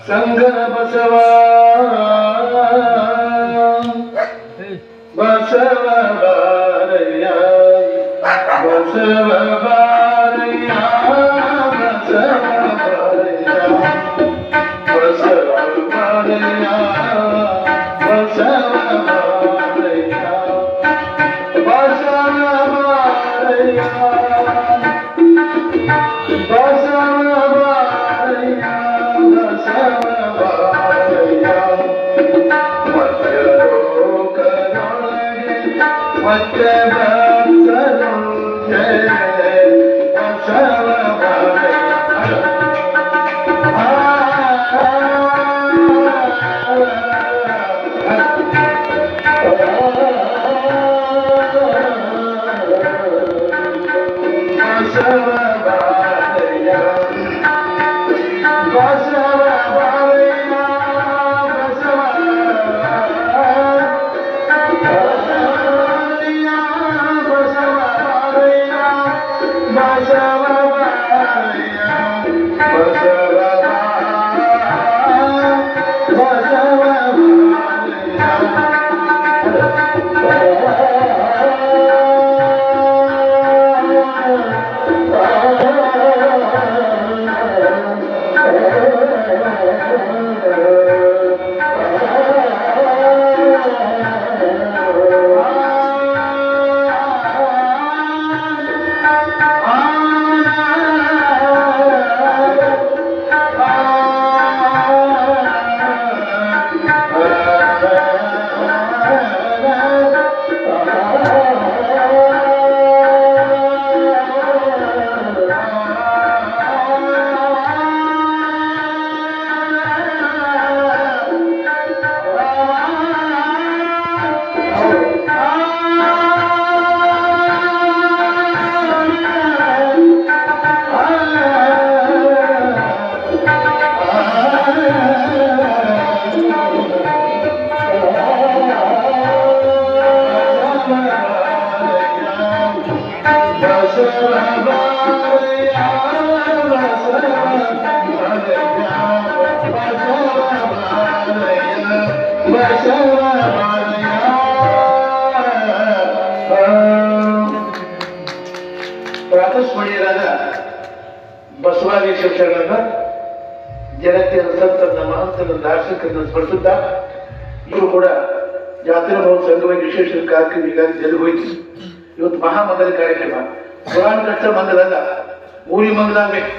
ಶಂಕರ ಬಸವ ಬಸವ ಬಾರಯ್ಯ ಬಸವ ಬಾರಯ್ಯ ಬಸವ ಬಾರಯ್ಯ ಬಸವ ಬಾರಯ್ಯ ಬಸವ ಬಾರಯ್ಯ ಬಸವ ಬಾರಯ್ಯ ಬಸವ ಬಾರಯ್ಯ ಬಸವ ಬಾರಯ್ಯ ಮತ್ತೆ ಭಕ್ತರುಂಟೆ ಬಸವ ಪ್ರಾತಸ್ಮರಣೀಯರಾದ ಬಸವಾದಿ ಶಿಕ್ಷಕರನ್ನ ಜನತೆಯ ಸಂತರನ್ನ ಮಹಂತನ ದಾರ್ಶನಿಕರನ್ನ ಸ್ಮರಿಸುತ್ತಾ ಇವರು ಕೂಡ ಜಾತ್ರಾ ಮಹೋತ್ಸವ ಅಂಗವಾಗಿ ವಿಶೇಷ ಕಾರ್ಯಕ್ರಮ ಈಗಾಗಲೇ ಜರುಗಿ ಹೋಯಿತು. ಇವತ್ತು ಮಹಾಮಂಗಲ ಕಾರ್ಯಕ್ರಮ ಪುರಾಣ ಕಷ್ಟ ಮಂಗಲ ಅಲ್ಲ, ಊರಿ ಮಂಗಲ ಆಗ್ಬೇಕು,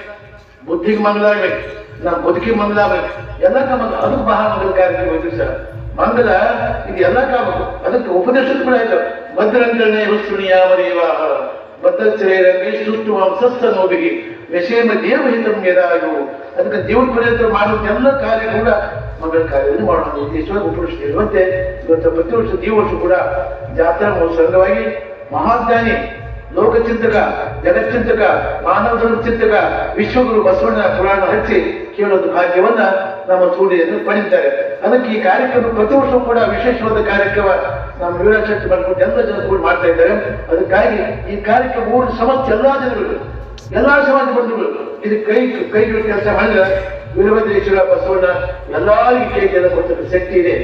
ಬುದ್ಧಿಗೆ ಮಂಗಲ ಆಗ್ಬೇಕು, ನಮ್ಮ ಬದುಕಿಗೆ ಮಂಗಲ ಆಗ್ಬೇಕು, ಎಲ್ಲ ಮಂಗಲ. ಅದಕ್ಕೆ ಮಹಾಮಂಗಲ ಕಾರ್ಯಕ್ರಮ ಹೋಯ್ತು ಸರ್. ಮಂಗಲ ಇದು ಎಲ್ಲ ಕಾಮಕು, ಅದಕ್ಕೆ ಉಪದೇಶದ ಕೂಡ ಆಯ್ತು. ಭದ್ರಂಗಣೆ ಹುಸುಣಿಯಾವರೇವಾಹ ಭದ್ರಚರೇರಂಗೆ ಸುಟ್ಟು ವಂಶಸ್ಥ ನೋವಿಗೆ ವಿಷೇಮ ದೇವಹಿತ ಮೇದಾಯು. ಅದಕ್ಕೆ ದೇವ್ರ ಪರ್ಯಂತ ಮಾಡುವ ಎಲ್ಲ ಕಾರ್ಯ ಕೂಡ ಮಂಗಲ ಕಾರ್ಯವನ್ನು ಮಾಡೋಣ ಉದ್ದೇಶವಾಗಿ ಉಪನಿಷತ್ತಿರುವಂತೆ ಇವತ್ತು ಪ್ರತಿ ವರ್ಷ ಈ ವರ್ಷ ಕೂಡ ಜಾತ್ರಾ ಮಹೋತ್ಸವ ಅಂಗವಾಗಿ ಮಹಾಜ್ಞಾನಿ ಲೋಕಚಿಂತಕ ಜಗಚ್ಚಿಂತಕ ಮಾನವ ಚಿಂತಕ ವಿಶ್ವಗುರು ಬಸವಣ್ಣ ಪುರಾಣ ಹಚ್ಚಿ ಕೇಳೋದು ಭಾಗ್ಯವನ್ನ ನಮ್ಮ ಸೂರ್ಯರು ಪಡೆದಿದ್ದಾರೆ. ಅದಕ್ಕೆ ಈ ಕಾರ್ಯಕ್ರಮ ಪ್ರತಿ ವರ್ಷ ಕೂಡ ವಿಶೇಷವಾದ ಕಾರ್ಯಕ್ರಮ ನಮ್ಮ ವೀರಶಕ್ತಿ ಮಾಡ್ಕೊಂಡು ಎಲ್ಲ ಜನ ಕೂಡ ಮಾಡ್ತಾ ಇದ್ದಾರೆ. ಅದಕ್ಕಾಗಿ ಈ ಕಾರ್ಯಕ್ರಮ ಊರಿನ ಸಮಸ್ತ ಎಲ್ಲಾ ಜನಗಳು ಎಲ್ಲಾ ಸಮಾಜ ಬಂಧುಗಳು ಇದು ಕೈಗಳು ಕೆಲಸ ಮಾಡಿದ್ರೆ ವೀರಭದ್ರೇಶ್ವರ ಬಸವಣ್ಣ ಎಲ್ಲರಿಗೂ ಕೈಗೆಲ್ಲ ಕೊಡ್ತಕ್ಕ ಶಕ್ತಿ ಇದೆ.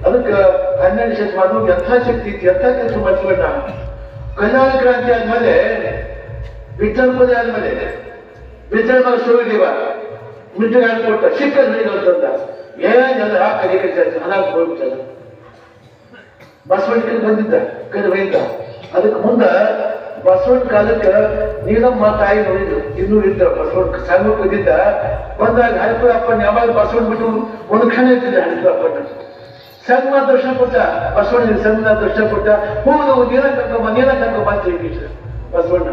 ಅದಕ್ಕೆ 12ನೇ ಶತಮಾನ ಎಂಥ ಶಕ್ತಿ ಇತ್ತು, ಎಂಥ ಕೆಲಸ ಬಸವಣ್ಣ. ಕಲ್ಯಾಣ ಕ್ರಾಂತಿ ಆದ್ಮೇಲೆ ವಿಠಲ್ಪದೆ ಆದ್ಮೇಲೆ ವಿಠಲ್ ಮಗ ಸೋವಿದೇವ ಮಿಂಟುಗಾಡಿ ಕೊಟ್ಟ ಸಿಕ್ಕ ಅಂತಂದ ಏನೆಲ್ಲ ಹಾಕಲಿಕ್ಕೆ ಹಣಕ್ಕೆ ಹೋಗ್ಬಿಟ್ಟಲ್ಲ. ಬಸವಣ್ಣ ಕೈ ಬಂದಿದ್ದ ಕೈ ಬೈತ. ಅದಕ್ಕೆ ಮುಂದ ಬಸವಣ್ಣ ಕಾಲಕ್ಕೆ ನೀಲಮ್ಮ ತಾಯಿ ನೋಡಿದ್ರು, ಇನ್ನೂ ಇದ್ದ ಬಸವಣ್ಣ ಸಣ್ಣ ಬಂದಿದ್ದ. ಬಂದಾಗ ಹರಿಪುರ ಅಪ್ಪಣ್ಣ ಯಾವಾಗ ಬಸವಣ್ಣ ಬಿಟ್ಟು ಒಂದು ಕ್ಷಣ ಇರ್ತಿದ್ದ. ಹರಿಪುರ ಅಪ್ಪಣ್ಣ ಸಣ್ಣ ದರ್ಶನ ಕೊಟ್ಟ, ಬಸವಣ್ಣ ಸಣ್ಣ ದರ್ಶನ ಕೊಟ್ಟ. ಹೋಗುದು ನೀರ ಕರ್ಕೊಂಬ ಅಂತ ಹೇಳಿ ಬಸವಣ್ಣ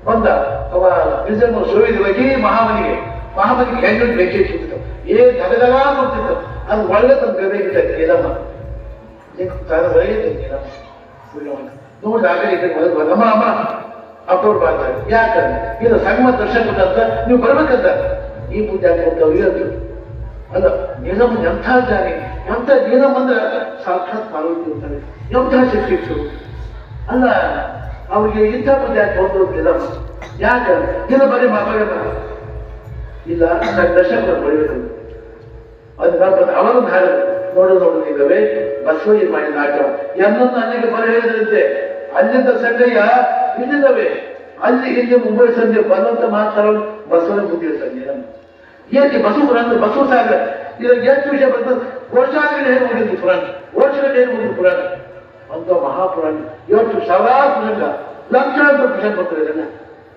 ಬಂದ. ಅವ ನಿಜಮ್ಮ ಸೋವಿದ ಬಗ್ಗೆ ಮಹಾಮನಿಗೆ ಹೆಣ್ಣು ಬೆಂಕಿ ಇಟ್ಟಿತ್ತು. ದಗದಗ ಕೊಡ್ತಿತ್ತು. ಅದು ಒಳ್ಳೆ ತನ್ನ ಗದಗಿದ್ದ ನೀಲಮ್ಮ ತಾನು ಒಳಗಿದ್ದ ನೀಲಮ್ಮ ನೋಡಿ ಆಗಲಿ ನಮ್ಮ ಅಮ್ಮ ಅಪ್ಪವ್ರು ಬರ್ತಾರೆ. ಯಾಕಂದ್ರೆ ಇದು ಸಂಗಮ ದರ್ಶನ ಕೊಟ್ಟಂತ ನೀವು ಬರ್ಬೇಕಂತ ಈ ಪೂಜೆ ಕೊಡ್ತಾವ್ ಇರೋದು ಅಲ್ಲ. ನೀಲಮ್ಮ ಎಂಥ ಜಾನಿ, ಎಂಥ ನೀಲಮ್ಮ ಅಂದ್ರೆ ಸಾಕ್ಷಾತ್ ಪಾರ್ವತಿ ಇರ್ತಾರೆ. ಎಂಥ ಶಕ್ತಿ ಇತ್ತು ಅಲ್ಲ. ಅವ್ರಿಗೆ ಇಂಥ ಪೂಜೆ ಯಾಕೆ ಹೋದ್ರು ನೀಲಮ್ಮ? ಯಾಕಂದ್ರೆ ನೀಲ ಬರೀ ಮಗಳ ಇಲ್ಲ ದರ್ಶನ ಬರಬೇಕು. ಅದು ಅವರನ್ನು ಹಾಡು ನೋಡು ಈಗವೇ ಬಸವಯ್ಯ ಮಾಡಿದ ನಾಟ ಎಲ್ಲೊಂದು ಅಲ್ಲಿಗೆ ಬರ ಹೇಳಿದ್ರಂತೆ ಅಲ್ಲಿಂದ ಸಂಜೆಯ ಇಲ್ಲಿದ್ದವೆ ಅಲ್ಲಿ ಇಲ್ಲಿ ಮುಂಬೈ ಸಂಜೆ ಬರುವಂತ ಮಾತಾಡೋದು ಬಸವನ ಬುದ್ಧಿಯ ಸಂಜೆ ಏಕೆ ಬಸವ ಸಾಗರ ಇದ್ರಾಗ ಎಷ್ಟು ವಿಷಯ ಬರ್ತದೆ ವರ್ಷಾಗಲೇ ಏನು ಹೋಗಿದ್ದು ಪುರಾಣ ವರ್ಷಗಟ್ಟೆ ಏನು ಹೋಗಿದ್ದು ಪುರಾಣ ಅಂತ ಮಹಾಪುರಾಣ ಇವತ್ತು ಸಾವಿರಾರು ಪುರಾಣ ಲಕ್ಷಾಂತರ ಪುರಾಣ ಬರ್ತಾರೆ ಇದನ್ನ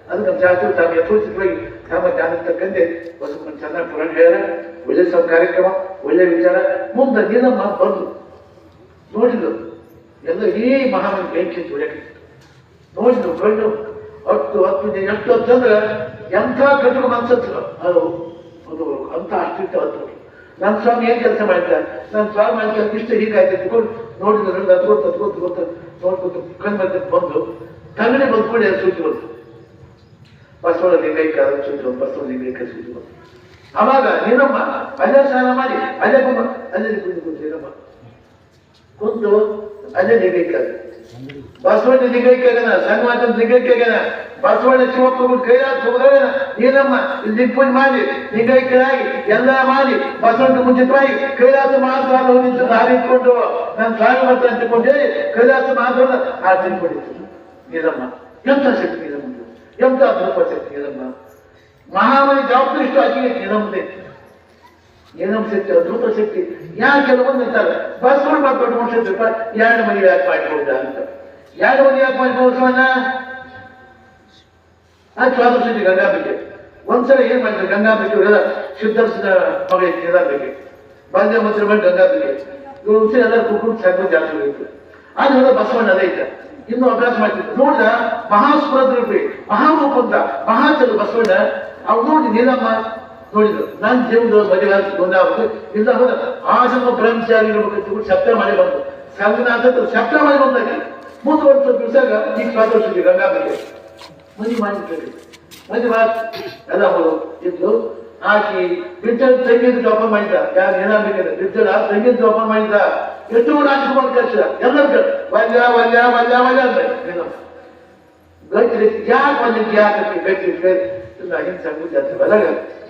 ಅದಕ್ಕೆ ನಮ್ಮ ಶಾಸ್ತ್ರ ತಾವು ಯಥೋಚಿತವಾಗಿ ನಮ್ಮ ಜ್ಞಾನ ತಕ್ಕಂತೆ ಬಸವನ ಚೆನ್ನಾಗಿ ಪುರಾಣ ಹೇಳ್ಯಾರ ಒಳ್ಳೆ ಕಾರ್ಯಕ್ರಮ ಒಳ್ಳೆ ವಿಚಾರ ಮುಂದೆ ಏನಮ್ಮ ಬಂದು ನೋಡಿದ್ರು ಎಲ್ಲ ಈ ಮಹಾಮನ್ ಬೆಂಕಿ ತುಳಿಯಕ್ಕೆ ನೋಡಿದ್ರು ಕಣ್ಣು ಹತ್ತು ಎಷ್ಟು ಅಂತಂದ್ರೆ ಎಂಥ ಕಟ್ಟುಗ ಮನ್ಸತ್ರು ಅದು ಅಂತ ಅಷ್ಟಿತ್ತು ಹತ್ತು ನನ್ನ ಸ್ವಾಮಿ ಏನ್ ಕೆಲಸ ಮಾಡಿದ್ದಾರೆ ನನ್ನ ಸ್ವಾಮಿ ಮಾಡಿದ ಇಷ್ಟು ಹೀಗಾಯ್ತು ನೋಡಿದ್ರು ನೋಡ್ಕೊತ ಕಣ್ ಬಂದು ತಂಗಡಿ ಬಂದ್ಕೊಂಡು ಸೂಚಿ ಬಂತು ಬಸವಳ ಲಿಂಗೈಕ ಸೂಚಿ ಬಂತು ಬಸವಳ ಲಿಂಗೈಕ ಸೂಚಿ ಬಂತು ಅವಾಗ ನೀನಮ್ಮ ಅಲ್ಲೇ ಸ್ನಾನ ಮಾಡಿ ಅಲ್ಲೇ ನೀನಮ್ಮ ಕುಂತು ಅಲ್ಲೇ ಲಿಂಗೈಕ ಬಸವಣ್ಣ ಲಿಂಗೈಕ್ಯಾಗನ ಸಂಗಮಾತನ ಲಿಂಗೈಕ್ಯಾಗನ ಬಸವಣ್ಣ ಶಿವಪ್ರಭು ಕೈಲಾಸ ಹೋಗೋಣ ನೀನಮ್ಮ ಇಲ್ಲಿ ಪೂಜೆ ಮಾಡಿ ಲಿಂಗೈಕ್ಯರಾಗಿ ಎಲ್ಲ ಮಾಡಿ ಬಸವಣ್ಣ ಮುಂಚಿತವಾಗಿ ಕೈಲಾಸ ಮಾತ್ರ ಹೋಗಿದ್ದು ಹಾರಿಕೊಂಡು ನಾನು ಸ್ವಾಮಿ ಮಾತ್ರ ಅಂತಿಕೊಂಡೆ ಕೈಲಾಸ ಮಾತ್ರ ಆ ತಿಳ್ಕೊಂಡಿತ್ತು ನೀನಮ್ಮ ಎಂಥ ಶಕ್ತಿ ನೀನಮ್ಮ ಎಂಥ ಅದ್ಭುತ ಶಕ್ತಿ ನೀನಮ್ಮ ಮಹಾಮನಿ ಜವಾಬ್ದಾರಿ ಇಷ್ಟು ಆಕೆಗೆ ನೀನಮ್ಮದೆ ಏನಮ್ಮ ಶಕ್ತಿ ಅದ್ಭುತ ಶಕ್ತಿ ಯಾಕೆ ಕೆಲವೊಂದು ಅಂತಾರೆ ಬಸವಣ್ಣ ಮಾಡ್ಕೊಂಡು ಮುಗಿಸಿದ್ರಪ್ಪ ಎರಡು ಮನೆ ಯಾಕೆ ಮಾಡಿಕೊಂಡ ಅಂತ ಎರಡು ಮನೆ ಯಾಕೆ ಮಾಡಿಕೊಂಡ್ಸವನ್ನ ಆ ಸ್ವಾತಂತ್ರ್ಯ ಗಂಗಾಂಬಿಕೆ ಒಂದ್ಸಲ ಏನ್ ಮಾಡಿದ್ರು ಗಂಗಾಂಬಿಕೆ ಇವರೆಲ್ಲ ಸಿದ್ಧರ್ಸಿದ ಮಗಳಿಗೆ ಗಂಗಾಂಬಿಕೆ ಬಾಲ್ಯ ಮಂತ್ರ ಮಾಡಿ ಗಂಗಾಂಬಿಕೆ ಇವ್ರು ಹುಸಿ ಎಲ್ಲ ಕುಟುಂಬ ಸಂಘ ಜಾಸ್ತಿ ಹೋಗಿತ್ತು ಆದ್ರೆ ಬಸವಣ್ಣ ಅದೇ ಇದ್ದ ಇನ್ನೂ ಅಭ್ಯಾಸ ಮಾಡ್ತಿದ್ರು ನೋಡಿದ ಮಹಾಸ್ಫುರದ್ರೂಪಿ ಮಹಾರೂಪ ಅಂತ ಮಹಾಚಲು ಬಸವಣ್ಣ ಅವ್ರು ನೋಡಿ ನೀಲಮ್ಮ ನೋಡಿದ್ರು ನಾನು ಜೀವನದ ಮದುವೆ ಒಂದಾಗುತ್ತೆ ಇಲ್ಲ ಹೋದ ಆಶ್ರಮ ಬ್ರಹ್ಮಚಾರಿ ಇರ್ಬೇಕಂತ ಶಬ್ದ ಮಾಡಿ ಬಂತು ಸಂಗನಾಥ ಶಬ್ದ ಮಾಡಿ ಬಂದಾಗಿ ಮುಂದೆ ಒಂದು ಸ್ವಲ್ಪ ದಿವಸ ಈಗ ಸ್ವಾತಂತ್ರ್ಯ ಗಂಗಾಂಬಿಕೆ ಮದುವೆ ಮಾಡಿರ್ತೇವೆ ಮದುವೆ ಮಾತು ಎಲ್ಲ ಇದ್ದು ಆಕಿ ಬಿಡ್ಜಲ್ ತಂಗಿದ್ದು ಜೋಪ ಮಾಡಿದ್ದ ಯಾರು ಏನಾಗಬೇಕಿದೆ ಬಿಡ್ಜಲ್ ತಂಗಿದ್ದು ಜೋಪ ಮಾಡಿದ್ದ ಎಷ್ಟು ರಾಜಕುಮಾರ್ ಕೆಲಸ ಎಲ್ಲರೂ ವಲ್ಯ ವಲ್ಯ ವಲ್ಯ ವಲ್ಯ ಅಂತ ಗಟ್ಟಿ ಯಾಕೆ ಬಂದಿದ್ದು ಯಾಕೆ ಗಟ್ಟಿ ಹಿಂಗೆ ಸಂಗೀತ ಬದಾಗ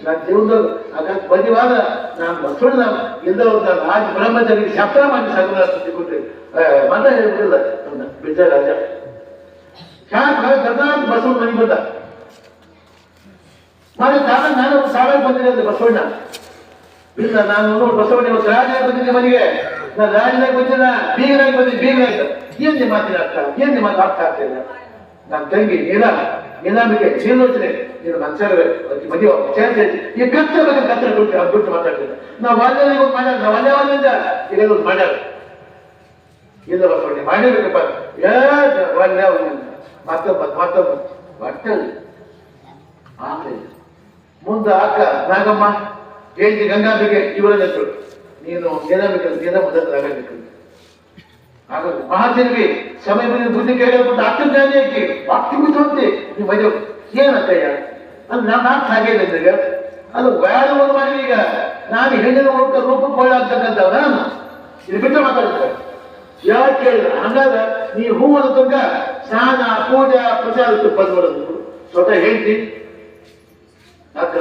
ನಾನು ಜೀವನದಲ್ಲಿ ಹಾಗಾಗಿ ಬದಿವಾದ ನಾನು ಬಸವಣ್ಣ ಇಲ್ಲ ನಾನು ಆಗ ಬ್ರಹ್ಮಚಾರಿಗೆ ಶಬ್ದ ಮಾಡಿ ಸಂಗನಾಥ ಕೊಟ್ಟೆ ಮತ ಹೇಳ್ಬಿಟ್ಟಿಲ್ಲ ಬಿಡ್ಜ ರಾಜ ಬಸವಣ್ಣ ಮನೆಗೆ ಬಂದ ಮಾಡಿ ನಾನು ಸಾವಿರ ಬಂದಿದ್ದೆ ಬಸವಣ್ಣ ಇಲ್ಲ ನಾನು ಬಸವಣ್ಣ ಇವತ್ತು ರಾಜ ಬಂದಿದ್ದೆ ಮನೆಗೆ ನಾನು ರಾಜನಾಗಿ ಬಂದಿಲ್ಲ ಬೀಗರಾಗಿ ಬಂದಿದ್ದೆ ಬೀಗರಾಗಿ ಏನ್ ಮಾತಿನ ಅರ್ಥ ಏನ್ ಮಾತು ಅರ್ಥ ಆಗ್ತಿಲ್ಲ ನನ್ನ ತಂಗಿ ಏನಾಗಲಿಕ್ಕೆ ಜೀವನೋಚನೆ ನೀನು ಮನುಷ್ಯರೇ ಮದುವೆ ಈ ಕಚ್ಚ ಬಗ್ಗೆ ಕಚ್ಚರ ಬಿಟ್ಟು ಮಾತಾಡ್ತಿಲ್ಲ ನಾವು ಅಲ್ಲೇ ಮಾಡ್ಯಾರ ನಾವು ಅಲ್ಲೇ ಒಂದಿಂದ ಈಗ ಮಾಡ್ಯಾರ ಇಲ್ಲ ಬಸವಣ್ಣ ಮಾಡಿರ್ಬೇಕಪ್ಪ ಒಳ್ಳೆ ಮತ್ತೊಬ್ಬ ಒಟ್ಟಲ್ಲಿ ಆಕಲಿ ಮುಂದೆ ಅಕ್ಕ ನಾಗಮ್ಮ ಹೇಳ್ತಿ ಗಂಗಾಂಬಿಕೆ ಇವರ ಹೆಸರು ನೀನು ನೀನ ಮೊದಲು ಆಗಬೇಕು ಆಗಲ್ಲ ಮಹಾದೇವಿ ಸಮಯ ಬಂದ ಬುದ್ಧಿ ಕೇಳಬಿಟ್ಟು ಅಷ್ಟೊಂದು ಹಾಕಿ ಅಷ್ಟು ಬಿಟ್ಟು ನೀವು ಮದುವೆ ಏನಕ್ಕಯ್ಯ ಅದು ನಾನು ಹಾಗೆ ಬಂದಾಗ ಅದು ವ್ಯಾಳವನ್ನು ಮಾಡಿ ಈಗ ನಾನು ಹೆಣ್ಣಿನ ರೂಪಕ್ಕೆ ಒಳ್ಳಾಗ್ತಕ್ಕಂಥವ್ ನಾನು ಇದು ಬಿಟ್ಟು ಮಾತಾಡ್ತಾರೆ ಯಾಕೆ ಕೇಳಿದ ಹಂಗಾದ್ರೆ ನೀ ಹೂವನ ತನಕ ಸ್ನಾನ ಪೂಜಾ ಪ್ರಚಾರ ಬಂದ್ಬಿಡೋದು ಸ್ವತಃ ಹೇಳ್ತಿ ಅಕ್ಕ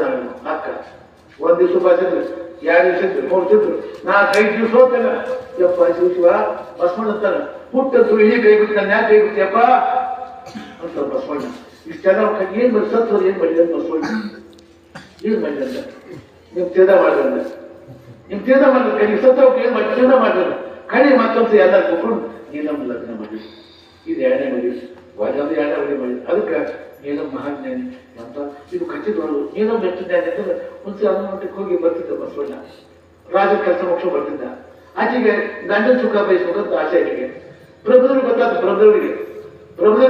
ಒಂದ್ ದಿವಸ ಬಾಸಿದ್ರು 2 ದಿವಸ ಇದ್ರು 3 ದಿವಸ ಇದ್ರು 4-5 ದಿವಸ ಹೋಗ್ತಾನ ಯಪ್ಪ ಶಿವ ಬಸವಣ್ಣ ಅಂತಾನ ಹುಟ್ಟದ್ದು ಇಲ್ಲಿ ಕೈ ಬಿಟ್ಟು ನನ್ನ ಯಾಕೆ ಕೈ ಬಿಡ್ತೀಯಪ್ಪ ಅಂತ ಬಸವಣ್ಣ ಇಷ್ಟೆಲ್ಲ ಏನ್ ಮಾಡಿ ಸತ್ವ ಏನ್ ಮಾಡಿದ ಬಸವಣ್ಣ ಏನ್ ಮಾಡಿದ ನೀವು ತೀರ್ಥ ಮಾಡಿದ ನಿಮ್ ತೀರ್ಥ ಮಾಡಿದ ಕೈ ಸತ್ವ ಏನ್ ಮಾಡಿ ತೀರ್ಥ ಮಾಡಿದ ಕಡೆ ಮತ್ತೊಂದು ಎಲ್ಲ ಕೂತ್ಕೊಂಡು ನೀನಮ್ಮ ಲಗ್ನ ಮಾಡಿ ಇದು 2ನೇ ಮದುವೆ ಒಂದು 2ನೇ ಮದುವೆ ಮಾಡಿ ಅದಕ್ಕೆ ಏನೋ ಮಹಾಜ್ಞಾನಿ ಅಂತ ಇದು ಖಚಿತವಾದ್ರು ಏನೋ ಬೆಟ್ಟಿದ್ದಾನೆ ಅಂತಂದ್ರೆ ಒಂದ್ಸಲ ಮಟ್ಟಕ್ಕೆ ಹೋಗಿ ಬರ್ತಿದ್ದ ಬಸವಣ್ಣ ರಾಜನ ಕೆಲಸ ಮುಗಿಸ್ ಬರ್ತಿದ್ದ ಆಚೆಗೆ ಗಂಡನ ಸುಖ ಬಯಸ್ಬೇಕಂತ ಆಸೆ ಆಕೆಗೆ ಪ್ರಭುದವ್ರಿಗೆ ಗೊತ್ತಾಯ್ತು ಪ್ರಭುದವ್ರಿಗೆ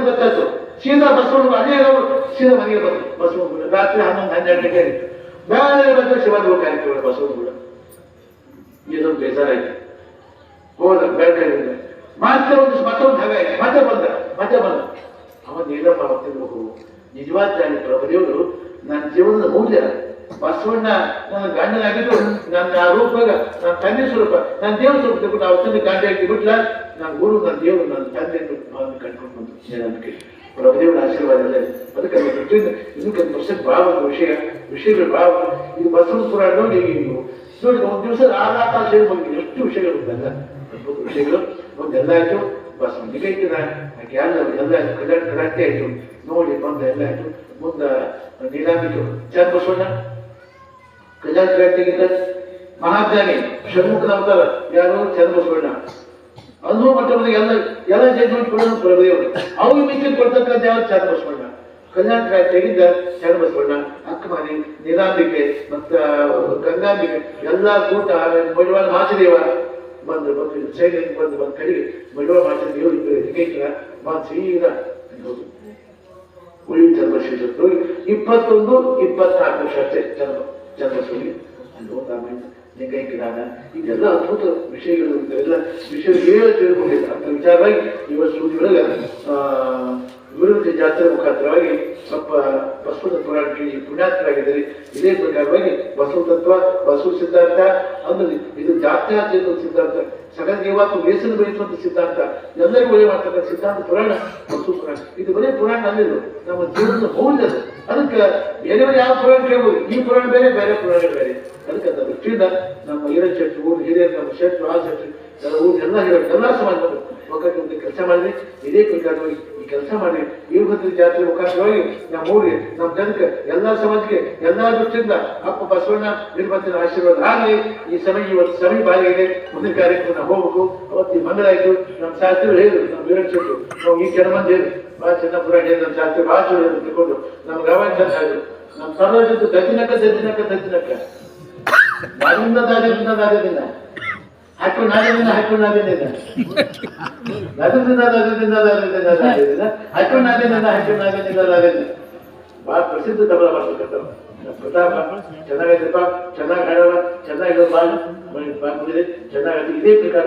ಗೊತ್ತಾಯ್ತು ಸೀದಾ ಬಸವಣ್ಣ ಅದೇ ಸೀದಾ ಮನೆಗೆ ಬಂದು ಬಸವಣ್ಣ ರಾತ್ರಿ 11-12 ಗಂಟೆ ಆಗಿತ್ತು ಬೇರೆ ಬಂದ ಶಿವಾಜಿ ಕಾರ್ಯಕ್ರಮ ಬಸವಣ್ಣ ಕೂಡ ಇದೊಂದು ಬೇಜಾರಾಯ್ತು ಹೋದ ಬೆಳಗ್ಗೆ ಮತ್ತೊಂದು ಹಾಗಾಯ್ತು ಮತ್ತೆ ಬಂದ ಅವನ್ ನೀಲಮ್ಮ ಬರ್ತಿರ್ಬೇಕು ನಿಜವಾದ ಜಾಣಿ ಪ್ರಭುದೇವರು ನನ್ನ ಜೀವನದ ಮೌಲ್ಯ ಬಸವಣ್ಣ ನನ್ನ ಗಂಡನಾಗಿದ್ದು ನನ್ನ ಆ ರೂಪದಾಗ ನನ್ನ ತಂದೆ ಸ್ವರೂಪ ನನ್ನ ದೇವ್ರ ಸ್ವರೂಪ ಬಿಟ್ಟು ಅವತ್ತೊಂದು ಗಂಡ ಹಾಕಿ ಬಿಟ್ಲ ನನ್ನ ಗುರು ನನ್ನ ದೇವರು ನನ್ನ ತಂದೆ ಅವನ್ನ ಕಂಡ್ಕೊಂಡು ಬಂದು ನಂಬಿಕೆ ಪ್ರಭುದೇವರ ಆಶೀರ್ವಾದ ಇಲ್ಲ ಅದಕ್ಕೆ ಇದಕ್ಕೆ ವರ್ಷಕ್ಕೆ ಭಾಳ ಒಂದು ವಿಷಯಗಳು ಭಾಳ ಇದು ಬಸವನ ಪುರಾಣ ನೋಡಿ ನೋಡಿ ಒಂದು ದಿವಸ 6 ತಾಸು ಬಗ್ಗೆ ಎಷ್ಟು ವಿಷಯಗಳು ಬಂದ ಅದ್ಭುತ ವಿಷಯಗಳು ಒಂದೆಲ್ಲ ಆಯ್ತು ಬಸ್ ನಿಗೈತಿನ ಎಲ್ಲ ಕರಾಟೆ ಆಯ್ತು ನೋಡಿ ಬಂದ ಎಲ್ಲ ಆಯ್ತು ಮುಂದೆ ನೀಲಾಂಬಿಕೆ ಚನ್ನಬಸವಣ್ಣ ಕಲ್ಯಾಣ ಕ್ರಾಂತಿಗಿಂತ ಮಹಾಜ್ಞಾನಿ ಷಣ್ಮುಖನ ಅವತಾರ ಯಾರು ಚನ್ನಬಸವಣ್ಣ ಅನ್ನೋ ಮಟ್ಟದಲ್ಲಿ ಎಲ್ಲ ಜಡ್ಜ್ಮೆಂಟ್ ಕೊಡೋದು ಪ್ರಭುದೇವರು ಅವ್ರಿಗೆ ಮಿಕ್ಕಿ ಕೊಡ್ತಕ್ಕಂಥ ಯಾರು ಚನ್ನಬಸವಣ್ಣ ಕಲ್ಯಾಣ ಕ್ರಾಂತಿಯಾಗಿದ್ದ ಚನ್ನಬಸವಣ್ಣ ಅಕ್ಕಮಾನಿ ನೀಲಾಂಬಿಕೆ ಮತ್ತ ಗಂಗಾಂಬಿಕೆ ಎಲ್ಲ ಕೂಟ ಮಡಿವಾಳ ಮಾಚದೇವ ಬಂದು ಸೈನ್ಯ ಬಂದು ಕಡೆಗೆ ಮಡಿವಾಳ ಮಾಚದೇವರು ನಿಗೈತಿನ ಬಂದು ಸೀದಾ ಉಳಿ ಚನ್ನಬಸವೇಶ್ವರ 21-24 ವರ್ಷ ಅಷ್ಟೇ ಚನ್ನಬಸವನಿಗೆ ಅಲ್ಲಿ ಹೋದಾಗ ನಿಗೈಕಿನಾಗ ಇದೆಲ್ಲ ಅದ್ಭುತ ವಿಷಯಗಳು ಎಲ್ಲ ವಿಷಯ ತಿಳ್ಕೊಂಡಿದ್ದ ಅಂತ ವಿಚಾರವಾಗಿ ಇವತ್ತು ಸುದ್ದಿಯೊಳಗೆ ವಿರುದ್ಧ ಜಾತ್ರೆ ಮುಖಾಂತರವಾಗಿ ಸ್ವಲ್ಪ ಬಸವನ ಪುರಾಣಕ್ಕೆ ಪುಣ್ಯಾತ್ಮರಾಗಿದ್ದಾರೆ. ಇದೇ ಪ್ರಕಾರವಾಗಿ ಬಸವ ತತ್ವ ಬಸವ ಸಿದ್ಧಾಂತ ಅಂದ್ರೆ ಇದು ಜಾತ್ಯಾತೀತ ಸಿದ್ಧಾಂತ ಸಗನ್ ಇವತ್ತು ಬೇಸನ ಬಯಸುವಂತ ಸಿದ್ಧಾಂತ ಎಲ್ಲರಿಗೂ ಒಳ್ಳೆ ಮಾಡ್ತಕ್ಕಂಥ ಸಿದ್ಧಾಂತ ಪುರಾಣ ಬಸವ ಪುರಾಣ ಇದು ಬರೀ ಪುರಾಣ ಅಲ್ಲಿಲ್ಲ ನಮ್ಮ ಜೀವನದ ಮೌಲ್ಯ ಅದಕ್ಕೆ ಬೇರೆಯವರು ಯಾವ ಪುರಾಣ ಕೇಳ್ಬೋದು ಈ ಪುರಾಣ ಬೇರೆ ಬೇರೆ ಪುರಾಣ ಬೇರೆ ಅದಕ್ಕೆ ಅದರ ದೃಷ್ಟಿಯಿಂದ ನಮ್ಮ ಹಿರೇಶೆಟ್ರು ಊರು ಹಿರಿಯರು ನಮ್ಮ ಶೆಟ್ರು ಆ ಶೆಟ್ರು ಎಲ್ಲ ಊರು ಎಲ್ಲ ಹಿರಿಯರು ಎಲ್ಲ ಸಮಾಜ ಒಗ್ಗಟ್ಟು ಕೆಲಸ ಮಾಡಿದ್ವಿ ಇದೇ ಪ್ರಕಾರವಾಗಿ ಈ ಕೆಲಸ ಮಾಡಿ ವೀರಭದ್ರ ಜಾತ್ರೆ ಮುಖಾಂತರವಾಗಿ ನಮ್ಮ ಊರಿಗೆ ನಮ್ಮ ಜನಕ್ಕೆ ಎಲ್ಲಾ ಸಮಾಜಕ್ಕೆ ಎಲ್ಲಾ ದೃಷ್ಟಿಯಿಂದ ಅಪ್ಪ ಬಸವಣ್ಣ ವೀರಭದ್ರನ ಆಶೀರ್ವಾದ ಆಗಲಿ. ಈ ಸಮಯ ಇವತ್ತು ಸಮಯ ಬಾರಿ ಇದೆ ಮುಂದಿನ ಕಾರ್ಯಕ್ರಮ ನಾವು ಹೋಗ್ಬೇಕು. ಅವತ್ತು ಮಂಗಳ ಆಯ್ತು ನಮ್ಮ ಶಾಸ್ತ್ರಿಗಳು ಹೇಳಿದ್ರು ನಮ್ಮ ವೀರಶೆಟ್ರು ನಾವು ಈ ಕೆಲ ಮಂದಿ ಹೇಳಿ ಬಹಳ ಚೆನ್ನ ಪುರಾಣ ಹೇಳಿ ನಮ್ಮ ಶಾಸ್ತ್ರಿ ಬಹಳ ಚಲೋ ತಿಳ್ಕೊಂಡು ನಮ್ಗೆ ಅವಾಗ ಚಂದ ಆಯ್ತು ನಮ್ಮ ಸರ್ವ ಜೊತೆ ದತ್ತಿನಕ್ಕ ದಾದಿಂದ ಹಾಕೊಂಡು ನಾಗದಿಂದ ಹಾಕೊಂಡು ನಾಗದಿಂದ ಬಹಳ ಪ್ರಸಿದ್ಧ ತಬಲ ಮಾಡ್ತಕ್ಕಂಥ ಪ್ರತಾಪ ಚೆನ್ನಾಗೈತಪ್ಪ ಚೆನ್ನಾಗಿ ಹಾಡವ ಚೆನ್ನಾಗಿ ಬಾಳಿದೆ ಚೆನ್ನಾಗೈತೆ. ಇದೇ ಪ್ರಕಾರ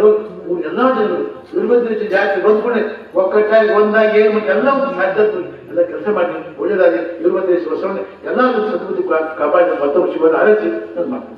ಎಲ್ಲ ಜನರು ವೀರಭದ್ರ ಜಾತಿ ಬಂದ್ಕೊಂಡೆ ಒಕ್ಕಟ್ಟಾಗಿ ಒಂದಾಗಿ ಏನು ಮತ್ತೆ ಎಲ್ಲ ಒಂದು ಸಾಧ್ಯ ಎಲ್ಲ ಕೆಲಸ ಮಾಡಿ ಒಳ್ಳೇದಾಗಿ ವೀರಭದ್ರ ಬಸವಣ್ಣ ಎಲ್ಲ ಸದ್ಬುದ್ಧಿ ಕಾಪಾಡಿ ಮತ್ತೊಬ್ಬ ಶಿವನ ಆರೈಸಿ ನಾನು ಮಾಡ್ತೀನಿ.